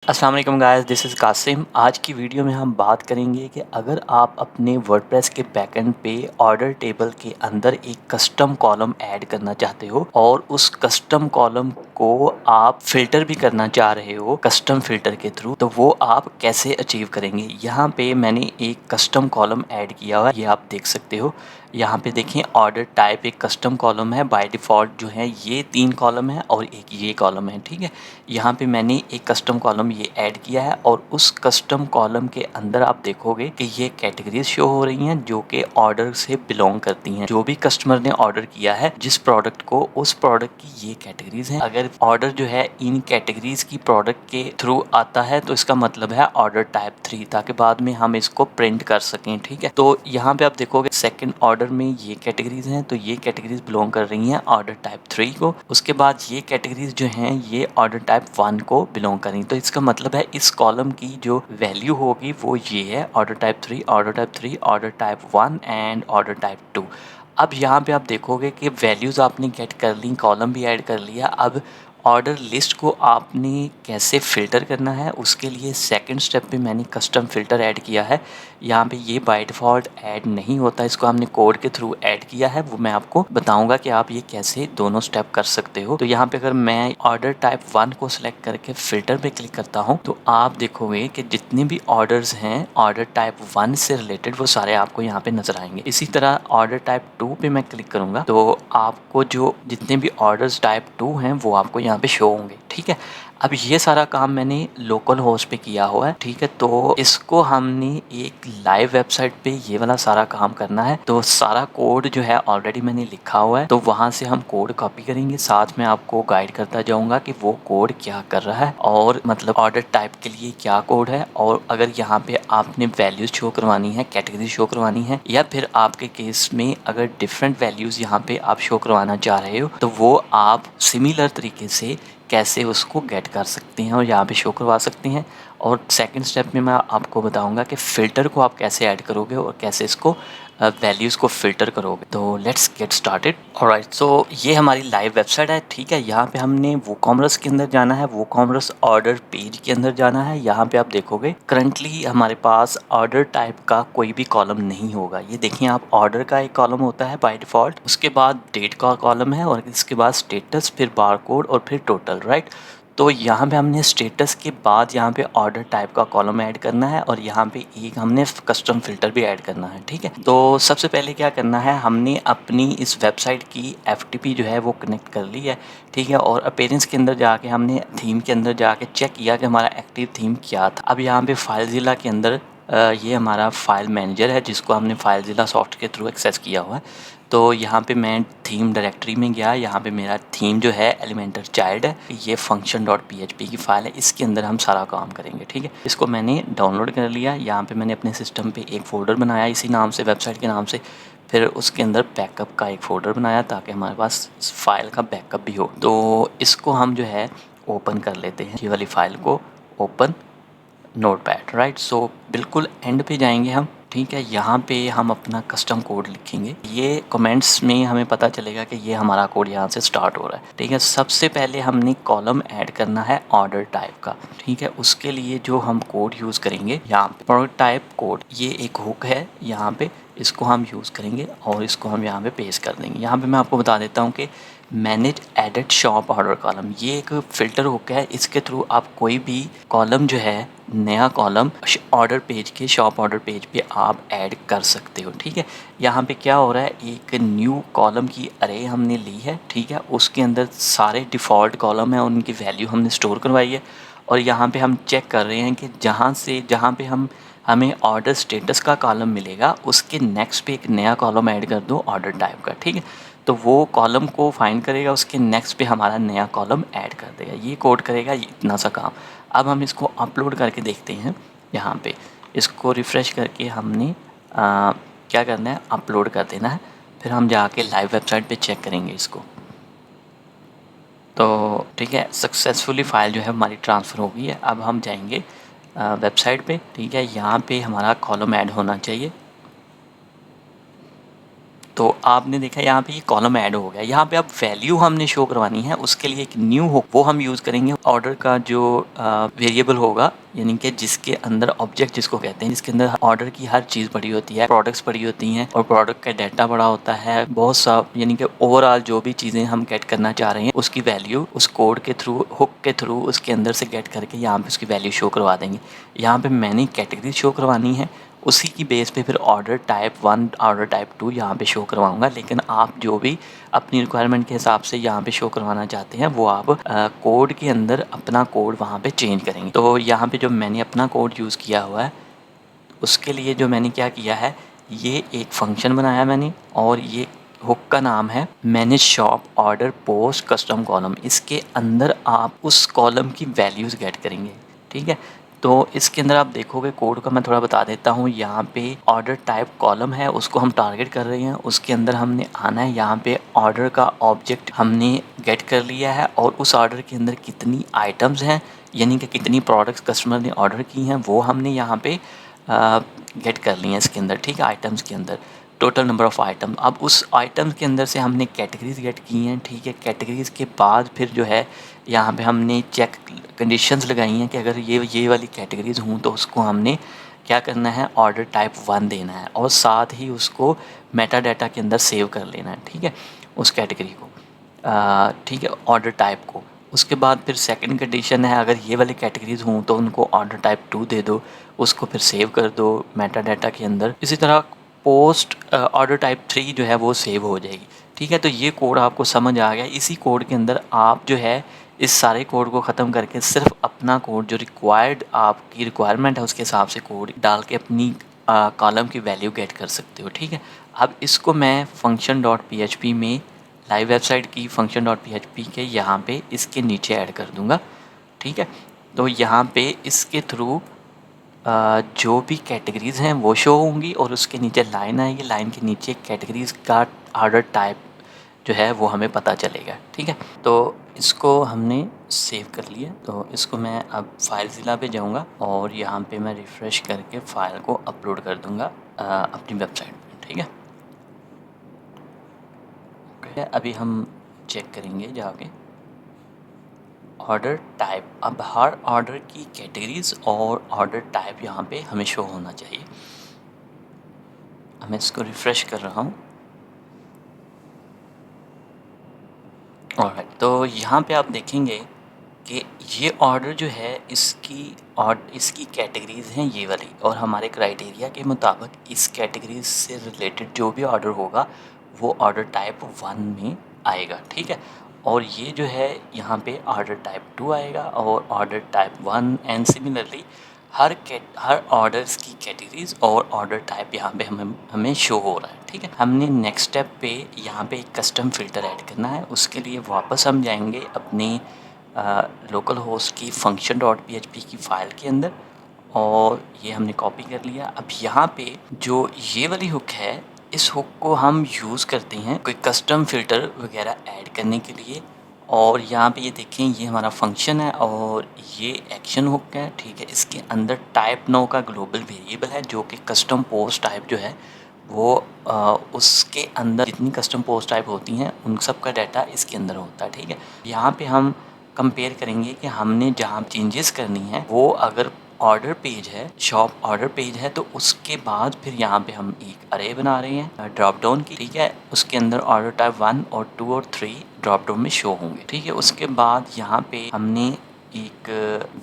अस्सलाम वालेकुम guys, this is Qasim. आज की वीडियो में हम बात करेंगे कि अगर आप अपने वर्डप्रेस के बैकएंड पे ऑर्डर टेबल के अंदर एक कस्टम कॉलम ऐड करना चाहते हो और उस कस्टम कॉलम को आप फिल्टर भी करना चाह रहे हो कस्टम फिल्टर के थ्रू, तो वो आप कैसे अचीव करेंगे। यहाँ पे मैंने एक कस्टम कॉलम ऐड किया हुआ है, ये आप देख सकते हो। यहाँ पे देखें, ऑर्डर टाइप एक कस्टम कॉलम है। बाय डिफ़ॉल्ट जो है ये 3 कॉलम है और एक ये कॉलम है, ठीक है। यहाँ पे मैंने एक कस्टम कॉलम ये ऐड किया है और उस कस्टम कॉलम के अंदर आप देखोगे कि ये कैटेगरीज शो हो रही हैं जो कि ऑर्डर से बिलोंग करती हैं। जो भी कस्टमर ने ऑर्डर किया है जिस प्रोडक्ट को, उस प्रोडक्ट की ये कैटेगरीज हैं। अगर ऑर्डर जो है इन कैटेगरीज की प्रोडक्ट के थ्रू आता है तो इसका मतलब है ऑर्डर टाइप 3, ताकि बाद में हम इसको प्रिंट कर सकें, ठीक है। तो यहाँ पे आप देखोगे सेकंड ऑर्डर में ये कैटेगरीज हैं, तो ये कैटेगरीज बिलोंग कर रही हैं ऑर्डर टाइप 3 को। उसके बाद ये कैटेगरीज जो हैं ये ऑर्डर टाइप 1 को बिलोंग करें। तो इसका मतलब है इस कॉलम की जो वैल्यू होगी वो ये है, order type 3, order type 3, order type 1 and order type 2। अब यहाँ पे आप देखोगे कि वैल्यूज़ आपने गेट कर ली, कॉलम भी ऐड कर लिया। अब ऑर्डर लिस्ट को आपने कैसे फ़िल्टर करना है, उसके लिए सेकंड स्टेप पे मैंने कस्टम फ़िल्टर ऐड किया है। यहाँ पे ये बाय डिफ़ॉल्ट ऐड नहीं होता, इसको हमने कोड के थ्रू ऐड किया है। वो मैं आपको बताऊंगा कि आप ये कैसे दोनों स्टेप कर सकते हो। तो यहाँ पे अगर मैं ऑर्डर टाइप 1 को सिलेक्ट करके फ़िल्टर पे क्लिक करता हूँ तो आप देखोगे कि जितने भी ऑर्डर्स हैं ऑर्डर टाइप 1 से रिलेटेड वो सारे आपको यहाँ पे नज़र आएंगे। इसी तरह ऑर्डर टाइप 2 पे मैं क्लिक करूँगा तो आपको जो जितने भी ऑर्डर्स टाइप 2 हैं वो आपको यहाँ पे शो होंगे, ठीक है। अब ये सारा काम मैंने लोकल होस्ट पे किया हुआ है, ठीक है। तो इसको हमने एक लाइव वेबसाइट पे ये वाला सारा काम करना है। तो सारा कोड जो है ऑलरेडी मैंने लिखा हुआ है, तो वहाँ से हम कोड कॉपी करेंगे। साथ में आपको गाइड करता जाऊँगा कि वो कोड क्या कर रहा है और मतलब ऑर्डर टाइप के लिए क्या कोड है। और अगर यहाँ पे आपने वैल्यूज़ शो करवानी है, कैटेगरी शो करवानी है, या फिर आपके केस में अगर डिफरेंट वैल्यूज़ यहाँ पे आप शो करवाना चाह रहे हो तो वो आप सिमिलर तरीके से कैसे उसको गेट कर सकते हैं और यहाँ पे शो करवा सकते हैं। और सेकंड स्टेप में मैं आपको बताऊंगा कि फ़िल्टर को आप कैसे ऐड करोगे और कैसे इसको वैल्यूज़ को फ़िल्टर करोगे। तो लेट्स गेट स्टार्टेड। ऑलराइट, सो ये हमारी लाइव वेबसाइट है, ठीक है। यहाँ पे हमने वूकॉमर्स के अंदर जाना है, वूकॉमर्स ऑर्डर पेज के अंदर जाना है। यहाँ पे आप देखोगे करंटली हमारे पास ऑर्डर टाइप का कोई भी कॉलम नहीं होगा। ये देखिए आप, ऑर्डर का एक कॉलम होता है बाय डिफ़ॉल्ट, उसके बाद डेट का कॉलम है और इसके बाद स्टेटस, फिर बारकोड और फिर टोटल, राइट। तो यहाँ पे हमने स्टेटस के बाद यहाँ पे ऑर्डर टाइप का कॉलम ऐड करना है और यहाँ पे एक हमने कस्टम फ़िल्टर भी ऐड करना है, ठीक है। तो सबसे पहले क्या करना है, हमने अपनी इस वेबसाइट की FTP जो है वो कनेक्ट कर ली है, ठीक है। और अपीयरेंस के अंदर जाके हमने थीम के अंदर जाके चेक किया कि हमारा एक्टिव थीम क्या था। अब यहाँ पे फाइलज़िला के अंदर ये हमारा फाइल मैनेजर है जिसको हमने फाइलज़िला सॉफ्ट के थ्रू एक्सेस किया हुआ है। तो यहाँ पे मैं थीम डायरेक्टरी में गया, यहाँ पे मेरा थीम जो है एलिमेंटर चाइल्ड है। ये function.php की फ़ाइल है, इसके अंदर हम सारा काम करेंगे, ठीक है। इसको मैंने डाउनलोड कर लिया। यहाँ पे मैंने अपने सिस्टम पे एक फ़ोल्डर बनाया इसी नाम से, वेबसाइट के नाम से। फिर उसके अंदर बैकअप का एक फ़ोल्डर बनाया ताकि हमारे पास इस फाइल का बैकअप भी हो। तो इसको हम जो है ओपन कर लेते हैं, ये वाली फ़ाइल को ओपन नोटपैड, राइट। सो बिल्कुल एंड पे जाएंगे हम, ठीक है। यहाँ पे हम अपना कस्टम कोड लिखेंगे। ये कमेंट्स में हमें पता चलेगा कि ये हमारा कोड यहाँ से स्टार्ट हो रहा है, ठीक है। सबसे पहले हमने कॉलम ऐड करना है ऑर्डर टाइप का, ठीक है। उसके लिए जो हम कोड यूज़ करेंगे यहाँ पे प्रोडक्ट टाइप कोड, ये एक हुक है यहाँ पे, इसको हम यूज़ करेंगे और इसको हम यहाँ पे पेस्ट कर देंगे। यहाँ पे मैं आपको बता देता हूँ कि manage edit shop order column, ये एक फ़िल्टर हुक है। इसके थ्रू आप कोई भी कॉलम जो है, नया कॉलम ऑर्डर पेज के, शॉप ऑर्डर पेज पे आप ऐड कर सकते हो, ठीक है। यहाँ पे क्या हो रहा है, एक न्यू कॉलम की अरे हमने ली है, ठीक है। उसके अंदर सारे डिफ़ॉल्ट कॉलम हैं, उनकी वैल्यू हमने स्टोर करवाई है। और यहाँ पे हम चेक कर रहे हैं कि जहाँ पे हमें ऑर्डर स्टेटस का कॉलम मिलेगा उसके नेक्स्ट पे एक नया कॉलम ऐड कर दो ऑर्डर टाइप का, ठीक है। तो वो कॉलम को फाइंड करेगा, उसके नेक्स्ट पे हमारा नया कॉलम ऐड कर देगा। ये कोड करेगा इतना सा काम। अब हम इसको अपलोड करके देखते हैं। यहाँ पे इसको रिफ़्रेश करके हमने क्या करना है, अपलोड कर देना है। फिर हम जाके लाइव वेबसाइट पे चेक करेंगे इसको। तो ठीक है, सक्सेसफुली फ़ाइल जो है हमारी ट्रांसफ़र हो गई है। अब हम जाएंगे वेबसाइट पे, ठीक है। यहाँ पे हमारा कॉलम ऐड होना चाहिए। तो आपने देखा यहाँ पे ये कॉलम ऐड हो गया। यहाँ पे अब वैल्यू हमने शो करवानी है, उसके लिए एक न्यू हुक वो हम यूज़ करेंगे। ऑर्डर का जो वेरिएबल होगा, यानी कि जिसके अंदर ऑब्जेक्ट जिसको कहते हैं, जिसके अंदर ऑर्डर की हर चीज़ पड़ी होती है, प्रोडक्ट्स पड़ी होती हैं और प्रोडक्ट का डाटा पड़ा होता है, बहुत सा, यानी कि ओवरऑल जो भी चीज़ें हम गेट करना चाह रहे हैं उसकी वैल्यू उस कोड के थ्रू, हुक के थ्रू उसके अंदर से गेट करके यहाँ पे उसकी वैल्यू शो करवा देंगे। यहाँ पे मैंने कैटेगरी शो करवानी है, उसी की बेस पे फिर ऑर्डर टाइप 1, ऑर्डर टाइप 2 यहाँ पे शो करवाऊँगा। लेकिन आप जो भी अपनी रिक्वायरमेंट के हिसाब से यहाँ पे शो करवाना चाहते हैं वो आप कोड के अंदर अपना कोड वहाँ पे चेंज करेंगे। तो यहाँ पे जो मैंने अपना कोड यूज़ किया हुआ है, उसके लिए जो मैंने क्या किया है, ये एक फंक्शन बनाया मैंने, और ये हुक का नाम है manage shop order post custom column. इसके अंदर आप उस कॉलम की वैल्यूज़ गेट करेंगे, ठीक है। तो इसके अंदर आप देखोगे, कोड का मैं थोड़ा बता देता हूँ। यहाँ पे ऑर्डर टाइप कॉलम है, उसको हम टारगेट कर रहे हैं। उसके अंदर हमने आना है, यहाँ पे ऑर्डर का ऑब्जेक्ट हमने गेट कर लिया है, और उस ऑर्डर के अंदर कितनी आइटम्स हैं, यानी कि कितनी प्रोडक्ट्स कस्टमर ने ऑर्डर की हैं, वो हमने यहाँ पे गेट कर ली हैं इसके अंदर, ठीक है। आइटम्स के अंदर टोटल नंबर ऑफ़ आइटम। अब उस आइटम्स के अंदर से हमने कैटेगरीज़ गेट की हैं, ठीक है। कैटेगरीज़ के बाद फिर जो है यहाँ पे हमने चेक कंडीशंस लगाई हैं कि अगर ये वाली कैटेगरीज़ हों तो उसको हमने क्या करना है, ऑर्डर टाइप 1 देना है, और साथ ही उसको मेटा डाटा के अंदर सेव कर लेना है, ठीक है, उस कैटेगरी को, ठीक है, ऑर्डर टाइप को। उसके बाद फिर सेकंड कंडीशन है, अगर ये वाली कैटेगरीज़ हों तो उनको ऑर्डर टाइप 2 दे दो, उसको फिर सेव कर दो मेटा डाटा के अंदर। इसी तरह पोस्ट ऑर्डर टाइप 3 जो है वो सेव हो जाएगी, ठीक है। तो ये कोड आपको समझ आ गया। इसी कोड के अंदर आप जो है इस सारे कोड को ख़त्म करके सिर्फ अपना कोड जो रिक्वायर्ड आपकी रिक्वायरमेंट है उसके हिसाब से कोड डाल के अपनी कॉलम की वैल्यू गेट कर सकते हो, ठीक है। अब इसको मैं फंक्शन डॉट PHP में लाइव वेबसाइट की फंक्शन डॉट PHP के यहाँ पे इसके नीचे ऐड कर दूँगा, ठीक है। तो यहाँ पे इसके थ्रू जो भी कैटेगरीज़ हैं वो शो होंगी, और उसके नीचे लाइन आएगी, लाइन के नीचे कैटेगरीज़ का ऑर्डर टाइप जो है वो हमें पता चलेगा, ठीक है। तो इसको हमने सेव कर लिया। तो इसको मैं अब फाइलज़िला पे जाऊँगा और यहाँ पे मैं रिफ़्रेश करके फ़ाइल को अपलोड कर दूँगा अपनी वेबसाइट पे, ठीक है। ओके, अभी हम चेक करेंगे जाके ऑर्डर टाइप। अब हर ऑर्डर की कैटेगरीज़ और ऑर्डर टाइप यहाँ पे हमें शो होना चाहिए। मैं इसको रिफ़्रेश कर रहा हूँ। ऑलराइट, तो यहाँ पे आप देखेंगे कि ये ऑर्डर जो है इसकी कैटेगरीज़ हैं ये वाली, और हमारे क्राइटेरिया के मुताबिक इस कैटेगरीज से रिलेटेड जो भी ऑर्डर होगा वो ऑर्डर टाइप 1 में आएगा, ठीक है। और ये जो है यहाँ पे ऑर्डर टाइप 2 आएगा और order type 1, and similarly her orders की कैटेगरीज और ऑर्डर टाइप यहाँ पे हमें शो हो रहा है, ठीक है। हमने नेक्स्ट स्टेप पे यहाँ पे एक कस्टम फ़िल्टर ऐड करना है। उसके लिए वापस हम जाएंगे अपने लोकल होस्ट की फंक्शन डॉट PHP की फ़ाइल के अंदर, और ये हमने कॉपी कर लिया। अब यहाँ पे जो ये वाली हुक है, इस हुक को हम यूज़ करते हैं कोई कस्टम फ़िल्टर वगैरह ऐड करने के लिए। और यहाँ पे ये देखें, ये हमारा फंक्शन है और ये एक्शन हुक है, ठीक है। इसके अंदर टाइप नो का ग्लोबल वेरिएबल है जो कि कस्टम पोस्ट टाइप जो है वो उसके अंदर जितनी कस्टम पोस्ट टाइप होती हैं उन सब का डाटा इसके अंदर होता है, ठीक है। यहाँ पे हम कंपेयर करेंगे कि हमने जहाँ चेंजेस करनी है वो अगर ऑर्डर पेज है, शॉप ऑर्डर पेज है, तो उसके बाद फिर यहाँ पे हम एक अरे बना रहे हैं ड्रॉप डाउन की, ठीक है। उसके अंदर ऑर्डर टाइप 1 और 2 और 3 ड्रॉप डाउन में शो होंगे, ठीक है। उसके बाद यहाँ पे हमने एक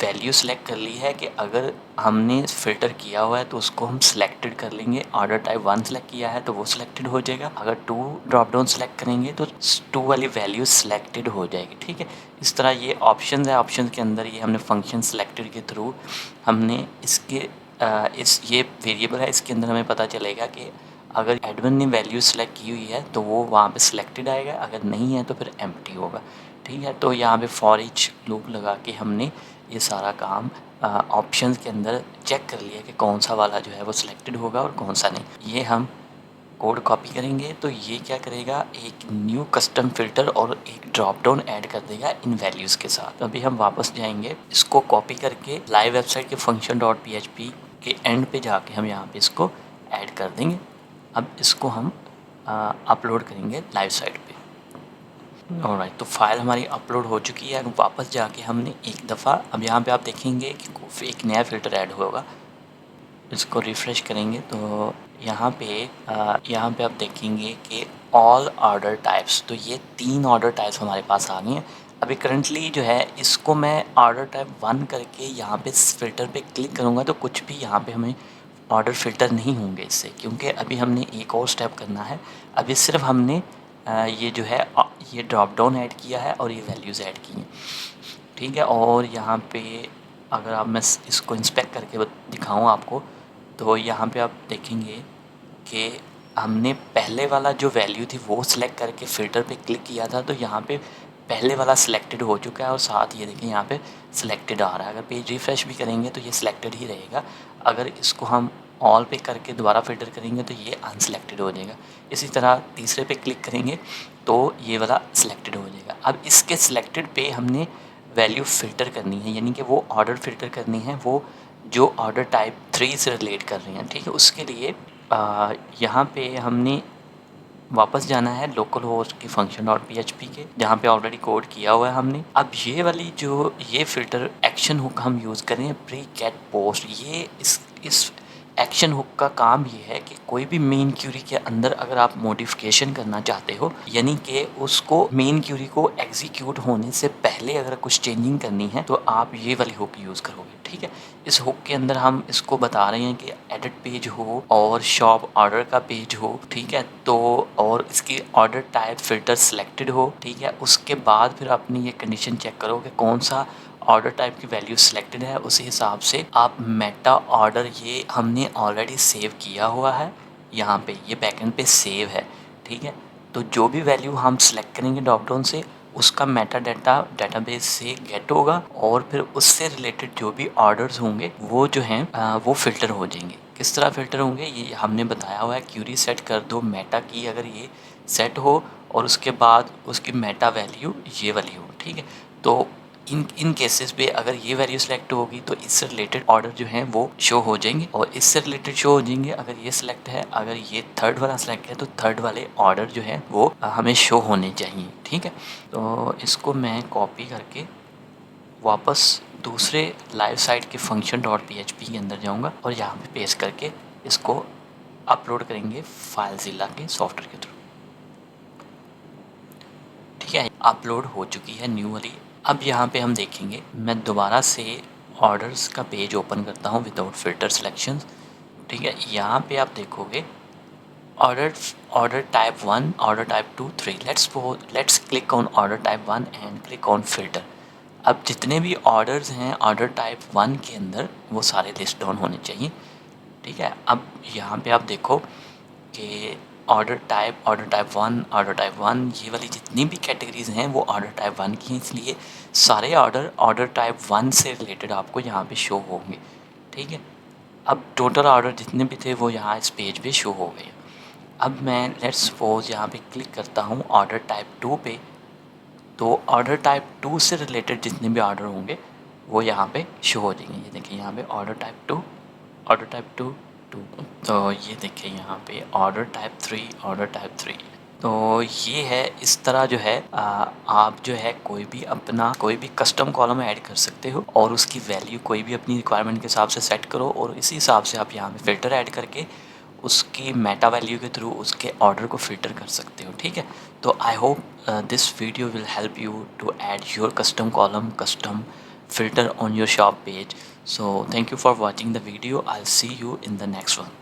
वैल्यू सेलेक्ट कर ली है कि अगर हमने फ़िल्टर किया हुआ है तो उसको हम सिलेक्टेड कर लेंगे। ऑर्डर टाइप 1 सेलेक्ट किया है तो वो सिलेक्टेड हो जाएगा। अगर 2 ड्रॉप डाउन सेलेक्ट करेंगे तो 2 वाली वैल्यू सिलेक्टेड हो जाएगी, ठीक है। इस तरह ये ऑप्शन है, ऑप्शन के अंदर ये हमने फंक्शन सिलेक्टेड के थ्रू हमने इसके ये वेरिएबल है, इसके अंदर हमें पता चलेगा कि अगर एडमिन ने वैल्यू सेलेक्ट की हुई है तो वो वहाँ पे सिलेक्टेड आएगा, अगर नहीं है तो फिर एम्प्टी होगा, ठीक है। तो यहाँ पे फॉर ईच लूप लगा के हमने ये सारा काम ऑप्शंस के अंदर चेक कर लिया कि कौन सा वाला जो है वो सिलेक्टेड होगा और कौन सा नहीं। ये हम कोड कॉपी करेंगे तो ये क्या करेगा, एक न्यू कस्टम फ़िल्टर और एक ड्रॉप डाउन ऐड कर देगा इन वैल्यूज़ के साथ। अभी हम वापस जाएंगे, इसको कॉपी करके लाइव वेबसाइट के फंक्शन डॉट PHP के एंड पे जाके हम यहाँ पे इसको ऐड कर देंगे। अब इसको हम अपलोड करेंगे लाइव साइट पे। ऑलराइट, तो फाइल हमारी अपलोड हो चुकी है। वापस जाके हमने एक दफ़ा, अब यहाँ पे आप देखेंगे कि एक नया फ़िल्टर ऐड होगा। इसको रिफ़्रेश करेंगे तो यहाँ पे आप देखेंगे कि ऑल ऑर्डर टाइप्स, तो ये 3 ऑर्डर टाइप्स हमारे पास आ गए हैं। अभी करंटली जो है इसको मैं ऑर्डर टाइप 1 करके यहाँ पे फ़िल्टर पे क्लिक करूँगा तो कुछ भी यहाँ पे हमें ऑर्डर फ़िल्टर नहीं होंगे इससे, क्योंकि अभी हमने एक और स्टेप करना है। अभी सिर्फ हमने ये जो है ये ड्रॉप डाउन ऐड किया है और ये वैल्यूज़ ऐड की हैं, ठीक है। और यहाँ पे अगर आप मैं इसको इंस्पेक्ट करके दिखाऊँ आपको, तो यहाँ पे आप देखेंगे कि हमने पहले वाला जो वैल्यू थी वो सिलेक्ट करके फ़िल्टर पे क्लिक किया था, तो यहाँ पे पहले वाला सिलेक्टेड हो चुका है और साथ ये देखें यहाँ पे सिलेक्टेड आ रहा है। अगर पेज रिफ़्रेश भी करेंगे तो ये सिलेक्टेड ही रहेगा। अगर इसको हम ऑल पे करके दोबारा फ़िल्टर करेंगे तो ये अनसिलेक्टेड हो जाएगा। इसी तरह तीसरे पे क्लिक करेंगे तो ये वाला सिलेक्टेड हो जाएगा। अब इसके सिलेक्टेड पे हमने वैल्यू फ़िल्टर करनी है, यानी कि वो ऑर्डर फ़िल्टर करनी है वो जो ऑर्डर टाइप 3 से रिलेट कर रहे हैं, ठीक है। उसके लिए यहाँ पे हमने वापस जाना है लोकल होस्ट की function.php के, जहाँ पे ऑलरेडी कोड किया हुआ है हमने। अब ये वाली जो ये फ़िल्टर एक्शन हुक हम यूज़ करें प्री गेट पोस्ट, ये इस एक्शन हुक का काम ये है कि कोई भी मेन क्यूरी के अंदर अगर आप मॉडिफिकेशन करना चाहते हो, यानी कि उसको मेन क्यूरी को एग्जीक्यूट होने से पहले अगर कुछ चेंजिंग करनी है तो आप ये वाली हुक यूज़ करोगे, ठीक है। इस हुक के अंदर हम इसको बता रहे हैं कि एडिट पेज हो और शॉप ऑर्डर का पेज हो, ठीक है। तो और इसकी ऑर्डर टाइप फ़िल्टर सिलेक्टेड हो, ठीक है। उसके बाद फिर अपनी ये कंडीशन चेक करो कि कौन सा ऑर्डर टाइप की वैल्यू सिलेक्टेड है, उसी हिसाब से आप मेटा ऑर्डर, ये हमने ऑलरेडी सेव किया हुआ है, यहाँ पे ये बैकएंड पे सेव है, ठीक है। तो जो भी वैल्यू हम सिलेक्ट करेंगे ड्रॉप डाउन से उसका मेटा डाटा डेटाबेस से गेट होगा और फिर उससे रिलेटेड जो भी ऑर्डर्स होंगे वो जो हैं वो फ़िल्टर हो जाएंगे। किस तरह फ़िल्टर होंगे ये हमने बताया हुआ है। क्यूरी सेट कर दो मेटा की, अगर ये सेट हो और उसके बाद उसकी मेटा वैल्यू ये वाली हो, ठीक है। तो इन केसेस पे अगर ये वैल्यू सेलेक्ट होगी तो इससे रिलेटेड ऑर्डर जो हैं वो शो हो जाएंगे और इससे रिलेटेड शो हो जाएंगे अगर ये सिलेक्ट है। अगर ये थर्ड वाला सिलेक्ट है तो थर्ड वाले ऑर्डर जो है वो हमें शो होने चाहिए, ठीक है। तो इसको मैं कॉपी करके वापस दूसरे लाइव साइट के function.php के अंदर जाऊंगा और यहाँ पे पेस्ट करके इसको अपलोड करेंगे फाइलज़िला के सॉफ्टवेयर के थ्रू, ठीक है। अपलोड हो चुकी है न्यू वाली। अब यहाँ पे हम देखेंगे, मैं दोबारा से ऑर्डर्स का पेज ओपन करता हूँ विदाउट फ़िल्टर सिलेक्शंस, ठीक है। यहाँ पे आप देखोगे order type 1, order type 2, 3। Let's click on order type 1 and click on filter. अब जितने भी ऑर्डर्स हैं ऑर्डर टाइप 1 के अंदर वो सारे लिस्ट डाउन होने चाहिए, ठीक है। अब यहाँ पे आप देखो कि ऑर्डर टाइप 1, ऑर्डर टाइप 1, ये वाली जितनी भी कैटेगरीज़ हैं वो ऑर्डर टाइप 1 की हैं, इसलिए सारे ऑर्डर टाइप 1 से रिलेटेड आपको यहाँ पे शो होंगे, ठीक है। अब टोटल ऑर्डर जितने भी थे वो यहाँ इस पेज पे शो हो गए। अब मैं लेट्स सपोज यहाँ पे क्लिक करता हूँ ऑर्डर टाइप 2 पे, तो ऑर्डर टाइप 2 से रिलेटेड जितने भी ऑर्डर होंगे वो यहाँ पे शो हो जाएंगे। ये देखिए यहाँ पे ऑर्डर टाइप 2, ऑर्डर टाइप 2, तो ये देखिए यहाँ पे ऑर्डर टाइप 3, ऑर्डर टाइप 3। तो ये है, इस तरह जो है आप जो है कोई भी कस्टम कॉलम ऐड कर सकते हो और उसकी वैल्यू कोई भी अपनी रिक्वायरमेंट के हिसाब से सेट करो और इसी हिसाब से आप यहाँ पे फ़िल्टर ऐड करके उसकी मेटा वैल्यू के थ्रू उसके ऑर्डर को फ़िल्टर कर सकते हो, ठीक है। तो I hope this video will help you to add your custom column, custom filter on your shop page. So thank you for watching the video. I'll see you in the next one.